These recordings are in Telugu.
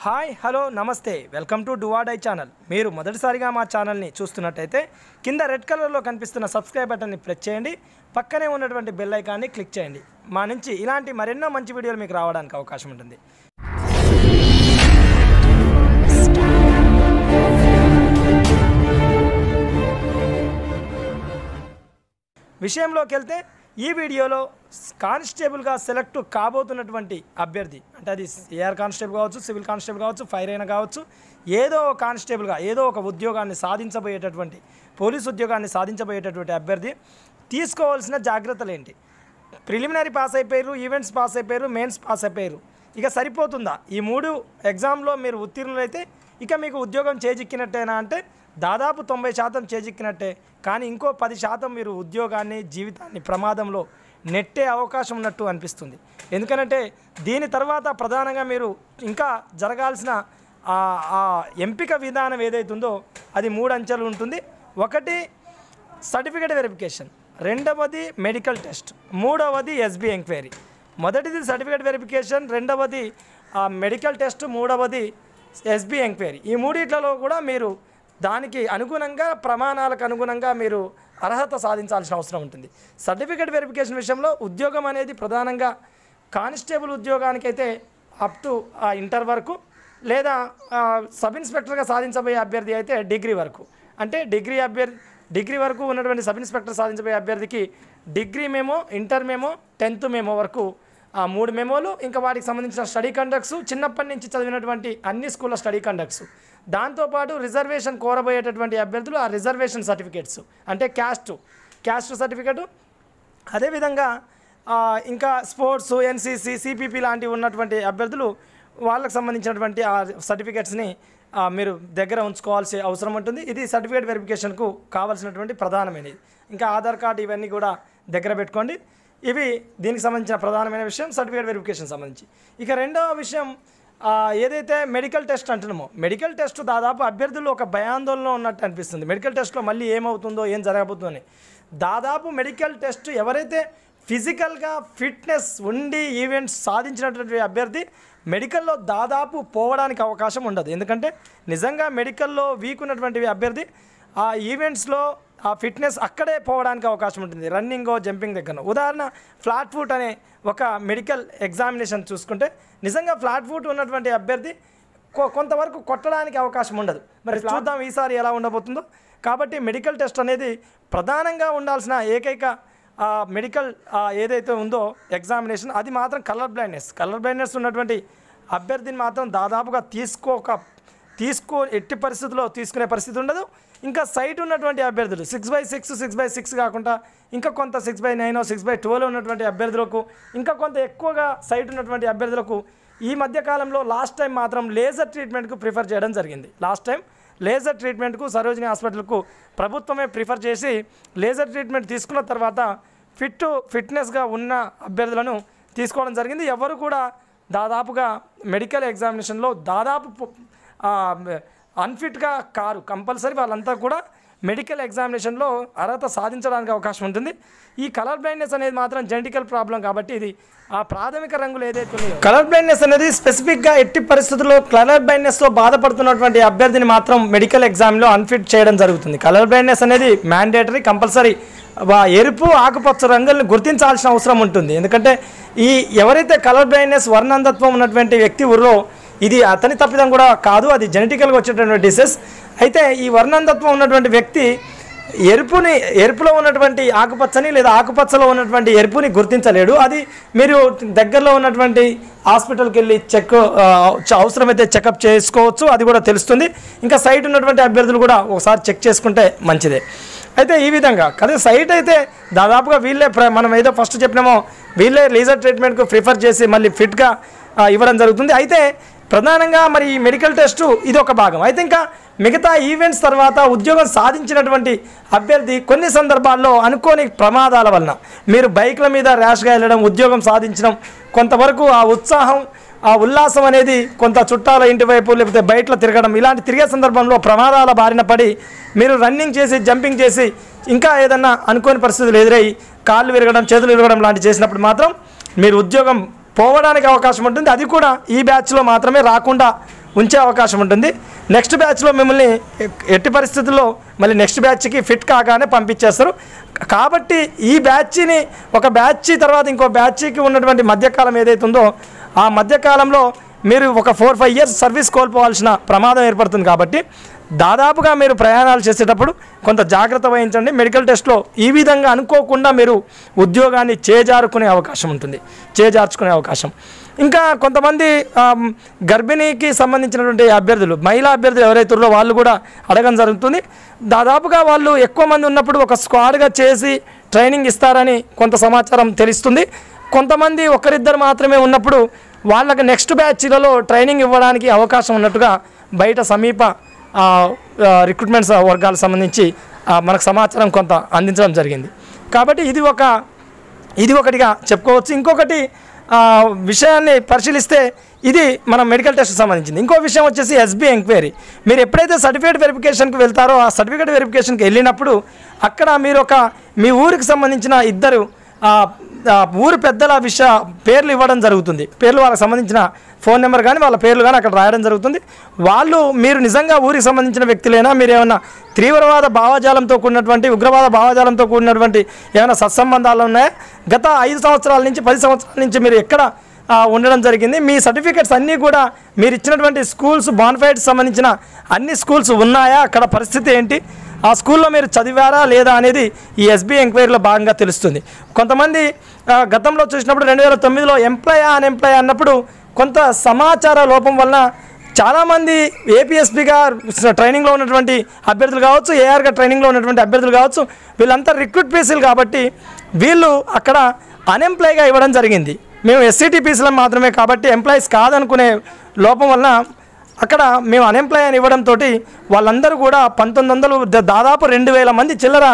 హాయ్ హలో నమస్తే వెల్కమ్ టు డువాడై ఛానల్. మీరు మొదటిసారిగా మా ఛానల్ని చూస్తున్నట్టయితే కింద రెడ్ కలర్లో కనిపిస్తున్న సబ్స్క్రైబ్ బటన్ని ప్రెస్ చేయండి. పక్కనే ఉన్నటువంటి బెల్ ఐకాన్ని క్లిక్ చేయండి. మా నుంచి ఇలాంటి మరెన్నో మంచి వీడియోలు మీకు రావడానికి అవకాశం ఉంటుంది. విషయంలోకి వెళ్తే ఈ వీడియోలో కానిస్టేబుల్గా సెలెక్ట్ కాబోతున్నటువంటి అభ్యర్థి అంటే అది ఏఆర్ కానిస్టేబుల్ కావచ్చు, సివిల్ కానిస్టేబుల్ కావచ్చు, ఫైర్ అయినా కావచ్చు, ఏదో కానిస్టేబుల్గా ఏదో ఒక ఉద్యోగాన్ని సాధించబోయేటటువంటి పోలీసు ఉద్యోగాన్ని సాధించబోయేటటువంటి అభ్యర్థి తీసుకోవాల్సిన జాగ్రత్తలు ఏంటి? ప్రిలిమినరీ పాస్ అయిపోయారు, ఈవెంట్స్ పాస్ అయిపోయారు, మెయిన్స్ పాస్ అయిపోయారు, ఇక సరిపోతుందా? ఈ 3 ఎగ్జామ్లో మీరు ఉత్తీర్ణులైతే ఇక మీకు ఉద్యోగం చేజిక్కినట్టేనా అంటే దాదాపు 90% చేజిక్కినట్టే. కానీ ఇంకో 10% మీరు ఉద్యోగాన్ని జీవితాన్ని ప్రమాదంలో నెట్టే అవకాశం ఉన్నట్టు అనిపిస్తుంది. ఎందుకంటే దీని తర్వాత ప్రధానంగా మీరు ఇంకా జరగాల్సిన ఎంపిక విధానం ఏదైతుందో అది 3 అంచెలు ఉంటుంది. ఒకటి సర్టిఫికేట్ వెరిఫికేషన్, రెండవది మెడికల్ టెస్ట్, మూడవది ఎస్బీ ఎంక్వైరీ. మొదటిది సర్టిఫికేట్ వెరిఫికేషన్, రెండవది మెడికల్ టెస్ట్, మూడవది ఎస్బీ ఎంక్వైరీ. ఈ మూడిట్లలో కూడా మీరు దానికి అనుగుణంగా ప్రమాణాలకు అనుగుణంగా మీరు అర్హత సాధించాల్సిన అవసరం ఉంటుంది. సర్టిఫికేట్ వెరిఫికేషన్ విషయంలో ఉద్యోగం అనేది ప్రధానంగా కానిస్టేబుల్ ఉద్యోగానికైతే అప్ టు ఇంటర్ వరకు, లేదా సబ్ ఇన్స్పెక్టర్గా సాధించబోయే అభ్యర్థి అయితే డిగ్రీ వరకు. అంటే డిగ్రీ వరకు ఉన్నటువంటి సబ్ ఇన్స్పెక్టర్ సాధించబోయే అభ్యర్థికి degree memo, inter memo, 10th memo వరకు 3 మెమోలు, ఇంకా వాటికి సంబంధించిన స్టడీ కండక్ట్స్, చిన్నప్పటి నుంచి చదివినటువంటి అన్ని స్కూళ్ళ స్టడీ కండక్ట్స్, దాంతోపాటు రిజర్వేషన్ కోరబోయేటటువంటి అభ్యర్థులు ఆ రిజర్వేషన్ సర్టిఫికేట్స్ అంటే క్యాస్ట్ సర్టిఫికేటు, అదేవిధంగా ఇంకా స్పోర్ట్స్, ఎన్సీసీ, సిపిపి లాంటివి ఉన్నటువంటి అభ్యర్థులు వాళ్ళకు సంబంధించినటువంటి ఆ సర్టిఫికేట్స్ని మీరు దగ్గర ఉంచుకోవాల్సి అవసరం ఉంటుంది. ఇది సర్టిఫికేట్ వెరిఫికేషన్కు కావాల్సినటువంటి ప్రధానమైనది. ఇంకా ఆధార్ కార్డు ఇవన్నీ కూడా దగ్గర పెట్టుకోండి. ఇవి దీనికి సంబంధించిన ప్రధానమైన విషయం సర్టిఫికేట్ వెరిఫికేషన్ సంబంధించి. ఇక రెండవ విషయం ఏదైతే మెడికల్ టెస్ట్ అంటున్నామో, మెడికల్ టెస్ట్ దాదాపు అభ్యర్థులు ఒక భయాందోళనలో ఉన్నట్టు అనిపిస్తుంది. మెడికల్ టెస్ట్లో మళ్ళీ ఏమవుతుందో, ఏం జరగబోతుందో అని. దాదాపు మెడికల్ టెస్ట్ ఎవరైతే ఫిజికల్గా ఫిట్నెస్ ఉండి ఈవెంట్స్ సాధించినటువంటి అభ్యర్థి మెడికల్లో దాదాపు పోవడానికి అవకాశం ఉండదు. ఎందుకంటే నిజంగా మెడికల్లో వీక్ ఉన్నటువంటి అభ్యర్థి ఆ ఈవెంట్స్లో ఆ ఫిట్నెస్ అక్కడే పోవడానికి అవకాశం ఉంటుంది, రన్నింగో జంపింగ్ దగ్గర. ఉదాహరణ ఫ్లాట్ ఫుట్ అనే ఒక మెడికల్ ఎగ్జామినేషన్ చూసుకుంటే నిజంగా ఫ్లాట్ ఫుట్ ఉన్నటువంటి అభ్యర్థి కొంతవరకు కొట్టడానికి అవకాశం ఉండదు. మరి చూద్దాం ఈసారి ఎలా ఉండబోతుందో. కాబట్టి మెడికల్ టెస్ట్ అనేది ప్రధానంగా ఉండాల్సిన ఏకైక మెడికల్ ఏదైతే ఉందో ఎగ్జామినేషన్, అది మాత్రం కలర్ బ్లైండ్నెస్ ఉన్నటువంటి అభ్యర్థిని మాత్రం దాదాపుగా ఎట్టి పరిస్థితుల్లో తీసుకునే పరిస్థితి ఉండదు. ఇంకా సైట్ ఉన్నటువంటి అభ్యర్థులు 6/6, 6/6 కాకుండా ఇంకా కొంత 6/9, 6/12 ఉన్నటువంటి అభ్యర్థులకు, ఇంకా కొంత ఎక్కువగా సైట్ ఉన్నటువంటి అభ్యర్థులకు ఈ మధ్యకాలంలో లాస్ట్ టైం మాత్రం లేజర్ ట్రీట్మెంట్కు ప్రిఫర్ చేయడం జరిగింది. లాస్ట్ టైం లేజర్ ట్రీట్మెంట్కు సరోజిని హాస్పిటల్కు ప్రభుత్వమే ప్రిఫర్ చేసి లేజర్ ట్రీట్మెంట్ తీసుకున్న తర్వాత ఫిట్నెస్గా ఉన్న అభ్యర్థులను తీసుకోవడం జరిగింది. ఎవరు కూడా దాదాపుగా మెడికల్ ఎగ్జామినేషన్లో దాదాపు అన్ఫిట్గా కారు. కంపల్సరీ వాళ్ళంతా కూడా మెడికల్ ఎగ్జామినేషన్లో అర్హత సాధించడానికి అవకాశం ఉంటుంది. ఈ కలర్ బ్లైండ్నెస్ అనేది మాత్రం జెనెటికల్ ప్రాబ్లం కాబట్టి ఇది ఆ ప్రాథమిక రంగులు ఏదైతే ఉన్నాయో, కలర్ బ్లైండ్నెస్ అనేది స్పెసిఫిక్గా ఎట్టి పరిస్థితుల్లో కలర్ బ్లైండ్నెస్తో బాధపడుతున్నటువంటి అభ్యర్థిని మాత్రం మెడికల్ ఎగ్జామ్లో అన్ఫిట్ చేయడం జరుగుతుంది. కలర్ బ్లైండ్నెస్ అనేది మ్యాండేటరీ, కంపల్సరీ ఎరుపు, ఆకుపచ్చ రంగులను గుర్తించాల్సిన అవసరం ఉంటుంది. ఎందుకంటే ఎవరైతే కలర్ బ్లైండ్నెస్ వర్ణాంధత్వం ఉన్నటువంటి వ్యక్తి ఉర్రో, ఇది అతని తప్పిదం కూడా కాదు, అది జెనెటికల్గా వచ్చేటటువంటి డిసీజ్. అయితే ఈ వర్ణాంధత్వం ఉన్నటువంటి వ్యక్తి ఎరుపులో ఉన్నటువంటి ఆకుపచ్చని లేదా ఆకుపచ్చలో ఉన్నటువంటి ఎరుపుని గుర్తించలేడు. అది మీరు దగ్గరలో ఉన్నటువంటి హాస్పిటల్కి వెళ్ళి అవసరమైతే చెకప్ చేసుకోవచ్చు, అది కూడా తెలుస్తుంది. ఇంకా సైట్ ఉన్నటువంటి అభ్యర్థులు కూడా ఒకసారి చెక్ చేసుకుంటే మంచిదే. అయితే ఈ విధంగా అదే సైట్ అయితే దాదాపుగా వీళ్ళే మనం ఏదో ఫస్ట్ చెప్పినామో వీళ్ళే లేజర్ ట్రీట్మెంట్కు ప్రిఫర్ చేసి మళ్ళీ ఫిట్గా ఇవ్వడం జరుగుతుంది. అయితే ప్రధానంగా మరి ఈ మెడికల్ టెస్టు ఇది ఒక భాగం. అయితే ఇంకా మిగతా ఈవెంట్స్ తర్వాత ఉద్యోగం సాధించినటువంటి అభ్యర్థి కొన్ని సందర్భాల్లో అనుకోని ప్రమాదాల వలన మీరు బైక్ల మీద ర్యాష్గా వెళ్ళడం, ఉద్యోగం సాధించడం, కొంతవరకు ఆ ఉత్సాహం ఉల్లాసం అనేది కొంత చుట్టాల ఇంటి వైపు లేకపోతే బయటలో తిరగడం, ఇలాంటి తిరిగే సందర్భంలో ప్రమాదాల బారిన పడి మీరు రన్నింగ్ చేసి జంపింగ్ చేసి ఇంకా ఏదన్నా అనుకోని పరిస్థితులు ఎదురై కాళ్ళు విరగడం, చేతులు విరగడం లాంటివి చేసినప్పుడు మాత్రం మీరు ఉద్యోగం పోవడానికి అవకాశం ఉంటుంది. అది కూడా ఈ బ్యాచ్లో మాత్రమే రాకుండా ఉంచే అవకాశం ఉంటుంది. నెక్స్ట్ బ్యాచ్లో మిమ్మల్ని ఎట్టి పరిస్థితుల్లో మళ్ళీ నెక్స్ట్ బ్యాచ్కి ఫిట్ కాగానే పంపించేస్తారు. కాబట్టి ఈ బ్యాచ్ని ఒక బ్యాచ్ తర్వాత ఇంకో బ్యాచ్కి ఉన్నటువంటి మధ్యకాలం ఏదైతే ఉందో ఆ మధ్యకాలంలో మీరు ఒక 4-5 ఇయర్స్ సర్వీస్ కోల్పోవాల్సిన ప్రమాదం ఏర్పడుతుంది. కాబట్టి దాదాపుగా మీరు ప్రయాణాలు చేసేటప్పుడు కొంత జాగ్రత్త వహించండి. మెడికల్ టెస్ట్లో ఈ విధంగా అనుకోకుండా మీరు ఉద్యోగాన్ని చేజార్చుకునే అవకాశం. ఇంకా కొంతమంది గర్భిణీకి సంబంధించినటువంటి అభ్యర్థులు, మహిళా అభ్యర్థులు ఎవరైతే ఉన్నారో వాళ్ళు కూడా అడగడం జరుగుతుంది. దాదాపుగా వాళ్ళు ఎక్కువ మంది ఉన్నప్పుడు ఒక స్క్వాడ్గా చేసి ట్రైనింగ్ ఇస్తారని కొంత సమాచారం తెలుస్తుంది. కొంతమంది ఒకరిద్దరు మాత్రమే ఉన్నప్పుడు వాళ్ళకి నెక్స్ట్ బ్యాచ్లలో ట్రైనింగ్ ఇవ్వడానికి అవకాశం ఉన్నట్టుగా బయట సమీప రిక్రూట్మెంట్స్ వర్గాలకు సంబంధించి మనకు సమాచారం కొంత అందించడం జరిగింది. కాబట్టి ఇది ఒకటిగా చెప్పుకోవచ్చు. ఇంకొకటి విషయాన్ని పరిశీలిస్తే ఇది మన మెడికల్ టెస్ట్కి సంబంధించింది. ఇంకో విషయం వచ్చేసి ఎస్బీ ఎంక్వైరీ. మీరు ఎప్పుడైతే సర్టిఫికేట్ వెరిఫికేషన్కి వెళ్తారో ఆ సర్టిఫికేట్ వెరిఫికేషన్కి వెళ్ళినప్పుడు అక్కడ మీరు మీ ఊరికి సంబంధించిన ఇద్దరు ఊరు పెద్దల పేర్లు ఇవ్వడం జరుగుతుంది. పేర్లు వాళ్ళకి సంబంధించిన ఫోన్ నెంబర్ కానీ వాళ్ళ పేర్లు కానీ అక్కడ రాయడం జరుగుతుంది. వాళ్ళు మీరు నిజంగా ఊరికి సంబంధించిన వ్యక్తులైనా, మీరు ఏమైనా తీవ్రవాద భావజాలంతో కూడినటువంటి ఉగ్రవాద భావజాలంతో కూడినటువంటి ఏమైనా సత్సంబంధాలు ఉన్నాయా, గత 5 సంవత్సరాల నుంచి 10 సంవత్సరాల నుంచి మీరు ఎక్కడ ఉండడం జరిగింది, మీ సర్టిఫికేట్స్ అన్నీ కూడా మీరు ఇచ్చినటువంటి స్కూల్స్ బాన్ఫైడ్స్ సంబంధించిన అన్ని స్కూల్స్ ఉన్నాయా, అక్కడ పరిస్థితి ఏంటి, ఆ స్కూల్లో మీరు చదివారా లేదా అనేది ఈ ఎస్బీ ఎంక్వైరీలో భాగంగా తెలుస్తుంది. కొంతమంది గతంలో చూసినప్పుడు 2009లో ఎంప్లాయ్ అన్ఎంప్లాయ్ అన్నప్పుడు కొంత సమాచార లోపం వలన చాలామంది ఏపీఎస్పీగా ట్రైనింగ్లో ఉన్నటువంటి అభ్యర్థులు కావచ్చు, ఏఆర్గా ట్రైనింగ్లో ఉన్నటువంటి అభ్యర్థులు కావచ్చు, వీళ్ళంతా రిక్రూట్ పీసీలు కాబట్టి వీళ్ళు అక్కడ అన్ఎంప్లాయ్గా ఇవ్వడం జరిగింది. మేము ఎస్సీటీపీసీలం మాత్రమే కాబట్టి ఎంప్లాయీస్ కాదనుకునే లోపం వలన అక్కడ మేము అన్ఎంప్లాయ్ అని ఇవ్వడంతో వాళ్ళందరూ కూడా 1900 దాదాపు 2000 మంది చిల్లర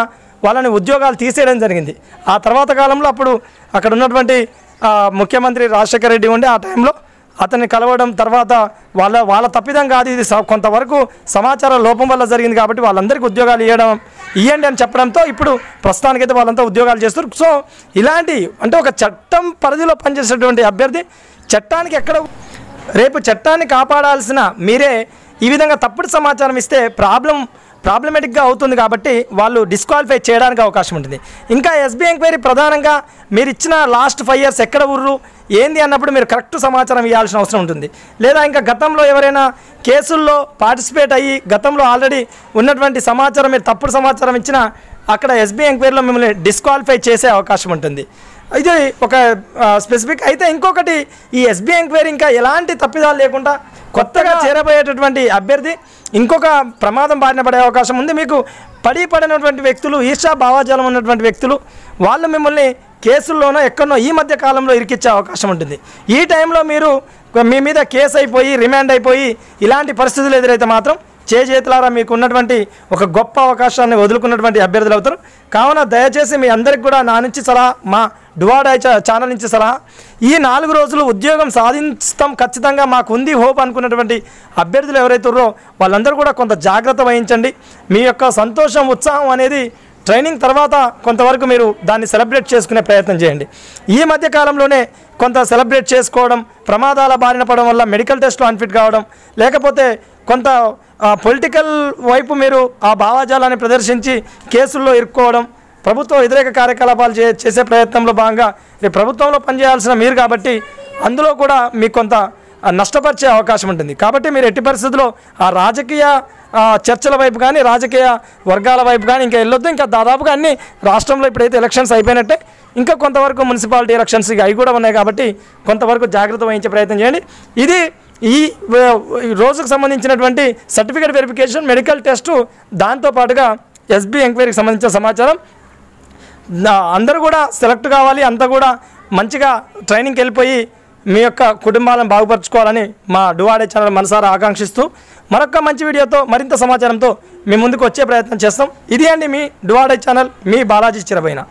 వాళ్ళని ఉద్యోగాలు తీసేయడం జరిగింది. ఆ తర్వాత కాలంలో అప్పుడు అక్కడ ఉన్నటువంటి ముఖ్యమంత్రి రాజశేఖర రెడ్డి ఉండే ఆ టైంలో అతన్ని కలవడం తర్వాత వాళ్ళ తప్పిదం కాదు, ఇది కొంతవరకు సమాచార లోపం వల్ల జరిగింది కాబట్టి వాళ్ళందరికీ ఉద్యోగాలు ఇవ్వండి అని చెప్పడంతో ఇప్పుడు ప్రస్తుతానికైతే వాళ్ళంతా ఉద్యోగాలు చేస్తారు. సో ఇలాంటి అంటే ఒక చట్టం పరిధిలో పనిచేసేటువంటి అభ్యర్థి రేపు చట్టాన్ని కాపాడాల్సిన మీరే ఈ విధంగా తప్పుడు సమాచారం ఇస్తే ప్రాబ్లమేటిక్గా అవుతుంది. కాబట్టి వాళ్ళు డిస్క్వాలిఫై చేయడానికి అవకాశం ఉంటుంది. ఇంకా ఎస్బీ ఎంక్వైరీ ప్రధానంగా మీరు ఇచ్చిన లాస్ట్ 5 ఇయర్స్ ఎక్కడ ఉర్రు ఏంది అన్నప్పుడు మీరు కరెక్ట్ సమాచారం ఇవ్వాల్సిన అవసరం ఉంటుంది. లేదా ఇంకా గతంలో ఎవరైనా కేసుల్లో పార్టిసిపేట్ అయ్యి గతంలో ఆల్రెడీ ఉన్నటువంటి సమాచారం మీరు తప్పుడు సమాచారం ఇచ్చినా అక్కడ ఎస్బీ ఎంక్వైరీలో మిమ్మల్ని డిస్క్వాలిఫై చేసే అవకాశం ఉంటుంది. ఇది ఒక స్పెసిఫిక్. అయితే ఇంకొకటి, ఈ ఎస్బీ ఎంక్వైరీ ఇంకా ఎలాంటి తప్పిదాలు లేకుండా కొత్తగా చేరబోయేటటువంటి అభ్యర్థి ఇంకొక ప్రమాదం బారిన పడే అవకాశం ఉంది. మీకు పడినటువంటి వ్యక్తులు, ఈర్షా భావాజాలం ఉన్నటువంటి వ్యక్తులు వాళ్ళు మిమ్మల్ని కేసుల్లోనో ఎక్కడనో ఈ మధ్య కాలంలో ఇరికిచ్చే అవకాశం ఉంటుంది. ఈ టైంలో మీ మీద కేసు అయిపోయి రిమాండ్ అయిపోయి ఇలాంటి పరిస్థితులు ఎదురైతే మాత్రం చేతులారా మీకు ఉన్నటువంటి ఒక గొప్ప అవకాశాన్ని వదులుకున్నటువంటి అభ్యర్థులు అవుతారు. కావున దయచేసి మీ అందరికి కూడా నా నుంచి సలహా, మా డువాడాయ్ ఛానల్ నుంచి సలహా, ఈ 4 రోజులు ఉద్యోగం సాధిస్తాం ఖచ్చితంగా మాకు ఉంది హోప్ అనుకున్నటువంటి అభ్యర్థులు ఎవరైతే ఉన్నారో వాళ్ళందరూ కూడా కొంత జాగ్రత్త వహించండి. మీ యొక్క సంతోషం, ఉత్సాహం అనేది ట్రైనింగ్ తర్వాత కొంతవరకు మీరు దాన్ని సెలబ్రేట్ చేసుకునే ప్రయత్నం చేయండి. ఈ మధ్య కాలంలోనే కొంత సెలబ్రేట్ చేసుకోవడం, ప్రమాదాల బారిన పడడం వల్ల మెడికల్ టెస్ట్లో అన్ఫిట్ కావడం, లేకపోతే కొంత పొలిటికల్ వైపు మీరు ఆ భావాజాలాన్ని ప్రదర్శించి కేసుల్లో ఇరుక్కోవడం, ప్రభుత్వ వ్యతిరేక కార్యకలాపాలు చేసే ప్రయత్నంలో భాగంగా ప్రభుత్వంలో పనిచేయాల్సిన మీరు కాబట్టి అందులో కూడా మీకు కొంత నష్టపరిచే అవకాశం ఉంటుంది. కాబట్టి మీరు ఎట్టి పరిస్థితుల్లో ఆ రాజకీయ చర్చల వైపు కానీ రాజకీయ వర్గాల వైపు కానీ ఇంకా వెళ్ళొద్దు. ఇంకా దాదాపుగా అన్ని రాష్ట్రంలో ఇప్పుడైతే ఎలక్షన్స్ అయిపోయినట్టే ఇంకా కొంతవరకు మున్సిపాలిటీ ఎలక్షన్స్ అవి కూడా ఉన్నాయి కాబట్టి కొంతవరకు జాగ్రత్త వహించే ప్రయత్నం చేయండి. ఇది ఈ రోజుకు సంబంధించినటువంటి సర్టిఫికేట్ వెరిఫికేషన్, మెడికల్ టెస్టు, దాంతోపాటుగా ఎస్బీ ఎంక్వైరీకి సంబంధించిన సమాచారం. అందరూ కూడా సెలెక్ట్ కావాలి, అంతా కూడా మంచిగా ట్రైనింగ్కి వెళ్ళిపోయి మీ యొక్క కుటుంబాలను బాగుపరచుకోవాలని మా డువాడాయ్ ఛానల్ మనసారా ఆకాంక్షిస్తూ మరొక మంచి వీడియోతో మరింత సమాచారంతో మీ ముందుకు వచ్చే ప్రయత్నం చేస్తాం. ఇది అండి మీ డువాడాయ్ ఛానల్, మీ బాలాజీ చిరబైన.